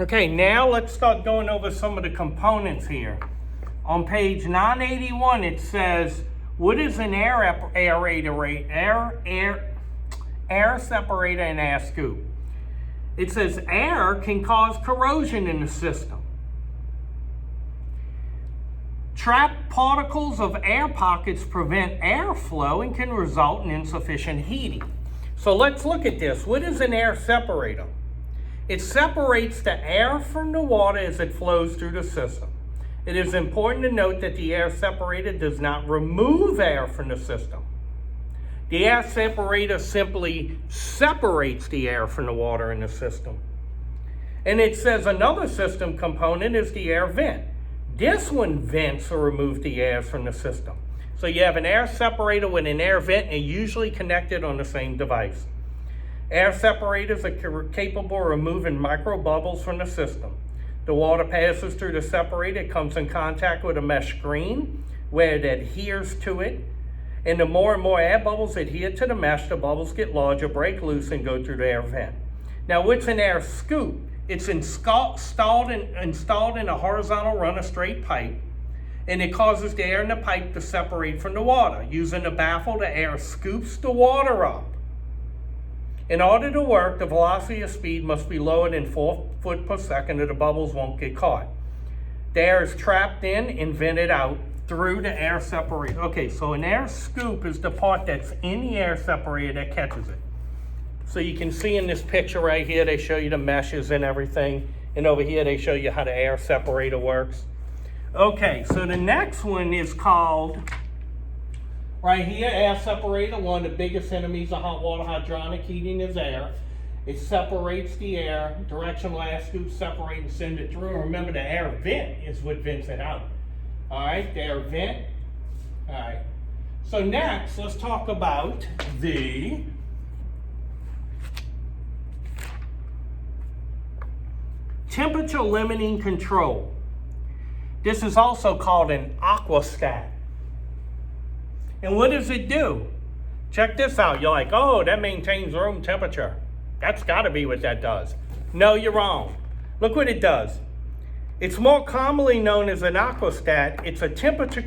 Okay, now let's start going over some of the components here. On page 981, it says, what is an air separator and air scoop? It says air can cause corrosion in the system. Trapped particles of air pockets prevent airflow and can result in insufficient heating. So let's look at this. What is an air separator? It separates the air from the water as it flows through the system. It is important to note that the air separator does not remove air from the system. The air separator simply separates the air from the water in the system. And it says another system component is the air vent. This one vents or removes the air from the system. So you have an air separator with an air vent and usually connected on the same device. Air separators are capable of removing micro bubbles from the system. The water passes through the separator, it comes in contact with a mesh screen where it adheres to it. And the more and more air bubbles adhere to the mesh, the bubbles get larger, break loose, and go through the air vent. Now, what's an air scoop? It's installed in a horizontal run of straight pipe, and it causes the air in the pipe to separate from the water. Using the baffle, the air scoops the water up. In order to work, the velocity of speed must be lower than 4 foot per second or the bubbles won't get caught. The air is trapped in and vented out through the air separator. Okay, so an air scoop is the part that's in the air separator that catches it. So you can see in this picture right here, they show you the meshes and everything. And over here, they show you how the air separator works. Okay, so the next one is called, right here, air separator. One of the biggest enemies of hot water hydronic heating is air. It separates the air. Directional air scoops separate and send it through. Remember, the air vent is what vents it out. All right, the air vent. All right. So next, let's talk about the temperature limiting control. This is also called an aquastat. And what does it do? Check this out. You're like, oh, that maintains room temperature. That's got to be what that does. No, you're wrong. Look what it does. It's more commonly known as an aquastat. It's a temperature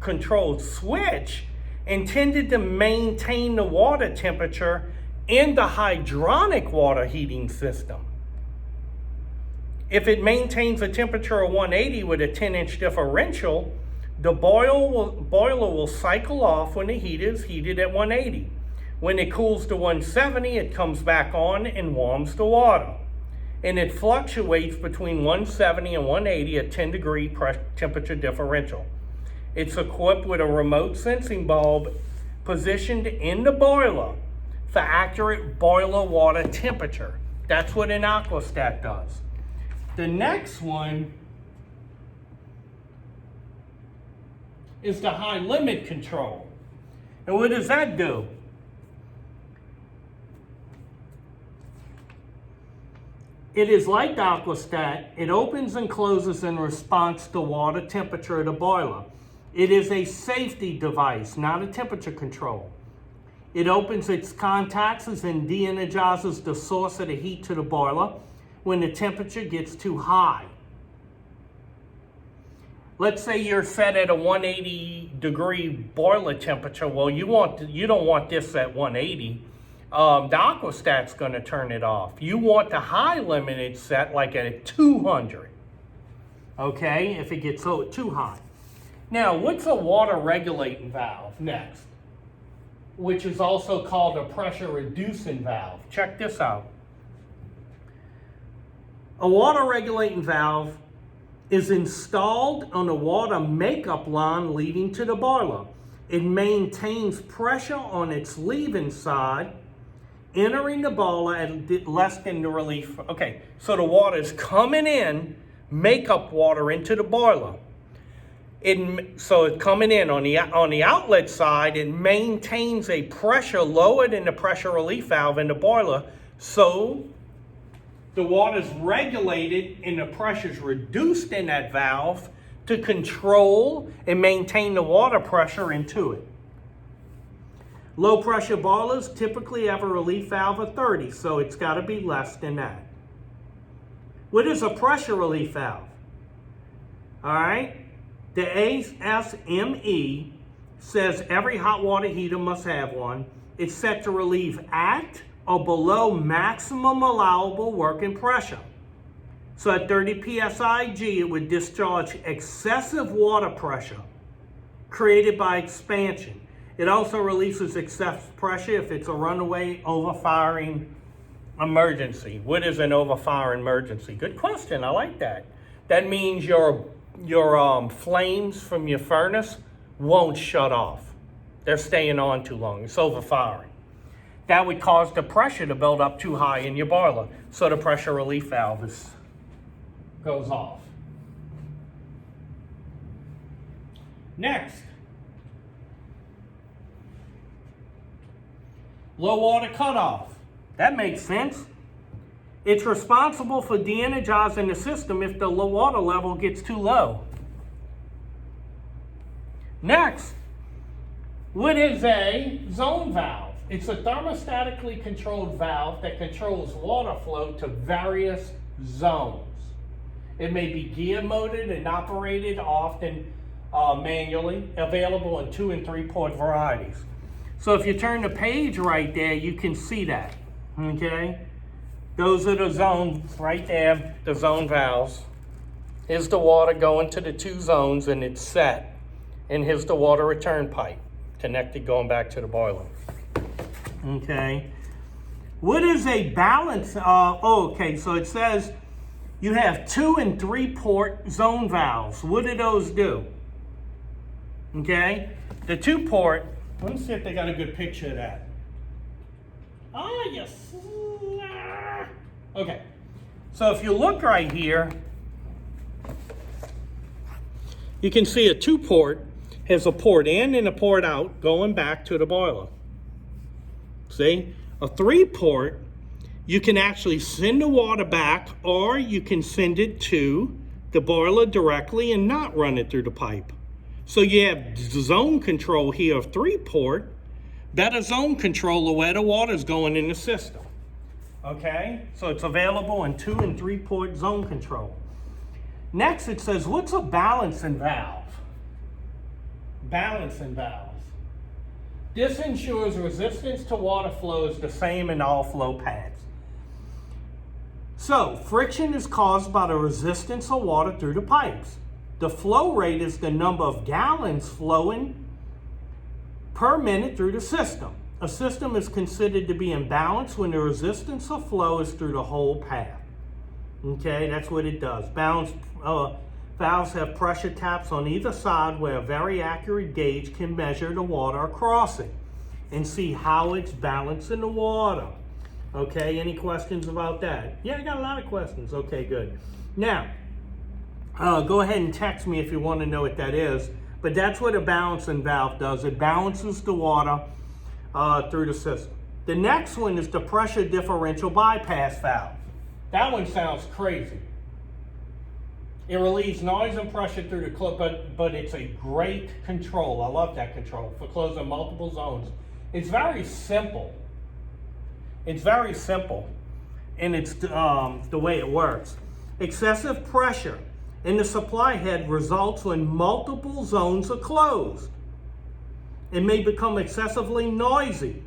controlled switch intended to maintain the water temperature in the hydronic water heating system. If it maintains a temperature of 180 with a 10-inch differential, the boiler will cycle off when the heat is heated at 180. When it cools to 170, it comes back on and warms the water. And it fluctuates between 170 and 180 at 10-degree temperature differential. It's equipped with a remote sensing bulb positioned in the boiler for accurate boiler water temperature. That's what an aquastat does. The next one is the high limit control. And what does that do? It is like the aquastat. It opens and closes in response to water temperature of the boiler. It is a safety device, not a temperature control. It opens its contacts and de-energizes the source of the heat to the boiler when the temperature gets too high. Let's say you're set at a 180 degree boiler temperature. Well, you don't want this at 180. The aquastat's going to turn it off. You want the high limited set like at 200. Okay, if it gets too high. Now, what's a water regulating valve next? Which is also called a pressure reducing valve. Check this out. A water regulating valve is installed on the water makeup line leading to the boiler. It maintains pressure on its leaving side, entering the boiler at less than the relief. Okay, so the water is coming in, makeup water into the boiler. So it's coming in on the outlet side. It maintains a pressure lower than the pressure relief valve in the boiler, so the water is regulated and the pressure is reduced in that valve to control and maintain the water pressure into it. Low pressure boilers typically have a relief valve of 30, so it's got to be less than that. What is a pressure relief valve? All right. The ASME says every hot water heater must have one. It's set to relieve at or below maximum allowable working pressure. So at 30 psig, it would discharge excessive water pressure created by expansion. It also releases excessive pressure if it's a runaway overfiring emergency. What is an overfire emergency? Good question. I like that. That means your flames from your furnace won't shut off. They're staying on too long. It's overfiring. That would cause the pressure to build up too high in your boiler, so the pressure relief valve goes off. Next, low water cutoff. That makes sense. It's responsible for de-energizing the system if the low water level gets too low. Next, what is a zone valve? It's a thermostatically controlled valve that controls water flow to various zones. It may be gear motored and operated, often manually, available in 2 and 3 port varieties. So if you turn the page right there, you can see that, okay? Those are the zones right there, the zone valves. Here's the water going to the 2 zones and it's set. And here's the water return pipe connected going back to the boiler. Okay. What is a balance? Okay, so it says you have 2 and 3 port zone valves. What do those do? Okay. The 2 port, let me see if they got a good picture of that. Ah, yes. Okay. So if you look right here, you can see a 2 port has a port in and a port out going back to the boiler. See? A 3 port, you can actually send the water back, or you can send it to the boiler directly and not run it through the pipe. So you have zone control here of 3 port, better zone control of where the water is going in the system. Okay? So it's available in 2 and 3 port zone control. Next it says, what's a balancing valve? Balancing valves. This ensures resistance to water flow is the same in all flow paths. So, friction is caused by the resistance of water through the pipes. The flow rate is the number of gallons flowing per minute through the system. A system is considered to be in balance when the resistance of flow is through the whole path. Okay, that's what it does. Balanced valves have pressure taps on either side where a very accurate gauge can measure the water across it and see how it's balancing the water. Okay, any questions about that? Yeah, I got a lot of questions. Okay, good. Now, go ahead and text me if you want to know what that is. But that's what a balancing valve does. It balances the water through the system. The next one is the pressure differential bypass valve. That one sounds crazy. It relieves noise and pressure through the clip, but it's a great control. I love that control for closing multiple zones. It's very simple. It's very simple, and it's the way it works. Excessive pressure in the supply head results when multiple zones are closed. It may become excessively noisy.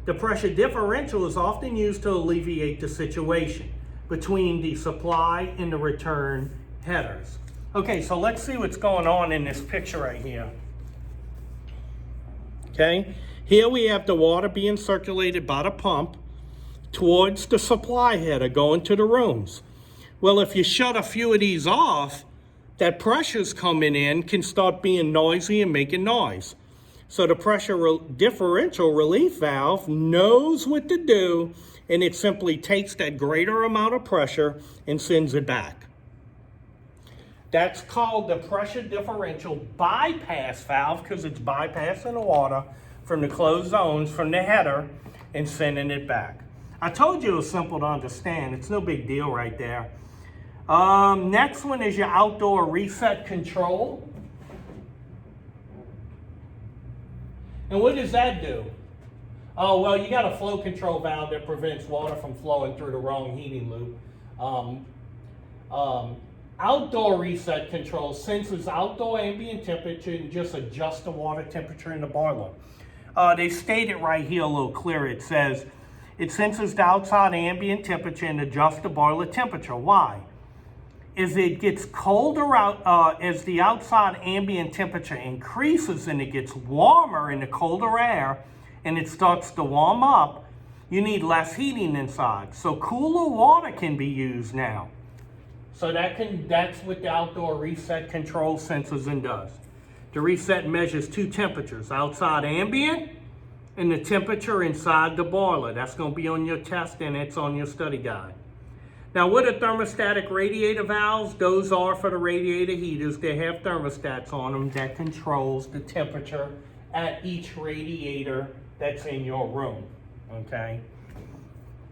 The pressure differential is often used to alleviate the situation between the supply and the return headers. Okay, so let's see what's going on in this picture right here. Okay, here we have the water being circulated by the pump towards the supply header going to the rooms. Well, if you shut a few of these off, that pressure's coming in can start being noisy and making noise. So the pressure differential relief valve knows what to do, and it simply takes that greater amount of pressure and sends it back. That's called the pressure differential bypass valve because it's bypassing the water from the closed zones from the header and sending it back. I told you it was simple to understand. It's no big deal right there. Next one is your outdoor reset control. And what does that do? Oh, well, you got a flow control valve that prevents water from flowing through the wrong heating loop. Um, Outdoor reset control senses outdoor ambient temperature and just adjusts the water temperature in the boiler. They state it right here a little clearer. It says, it senses the outside ambient temperature and adjusts the boiler temperature. Why? As it gets colder out, as the outside ambient temperature increases and it gets warmer in the colder air and it starts to warm up, you need less heating inside. So cooler water can be used now. So that's what the outdoor reset control senses and does. The reset measures two temperatures, outside ambient and the temperature inside the boiler. That's going to be on your test and it's on your study guide. Now, what are thermostatic radiator valves? Those are for the radiator heaters. They have thermostats on them that controls the temperature at each radiator that's in your room, okay?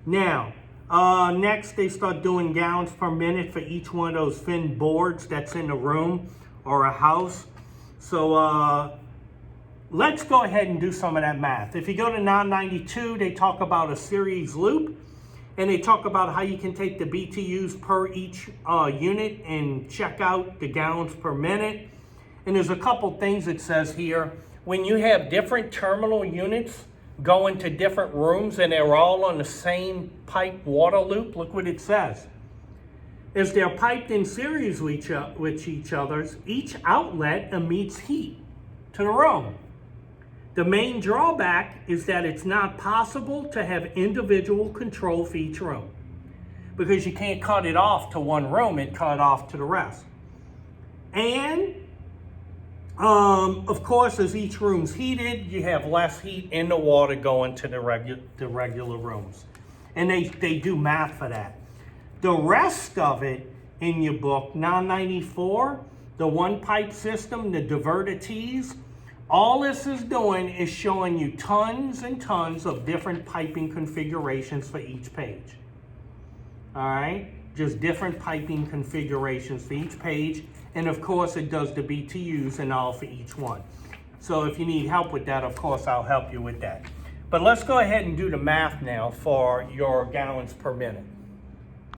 Now, next they start doing gallons per minute for each one of those thin boards that's in the room or a house. So let's go ahead and do some of that math. If you go to 992, they talk about a series loop. And they talk about how you can take the BTUs per each unit and check out the gallons per minute. And there's a couple things it says here. When you have different terminal units going to different rooms and they're all on the same pipe water loop, look what it says. As they're piped in series with each other, each outlet emits heat to the room. The main drawback is that it's not possible to have individual control for each room because you can't cut it off to one room and cut it off to the rest. And of course, as each room's heated, you have less heat in the water going to the regular rooms. And they do math for that. The rest of it in your book, 994, the one pipe system, the diverter T's, all this is doing is showing you tons and tons of different piping configurations for each page. All right? Just different piping configurations for each page. And of course, it does the BTUs and all for each one. So if you need help with that, of course, I'll help you with that. But let's go ahead and do the math now for your gallons per minute.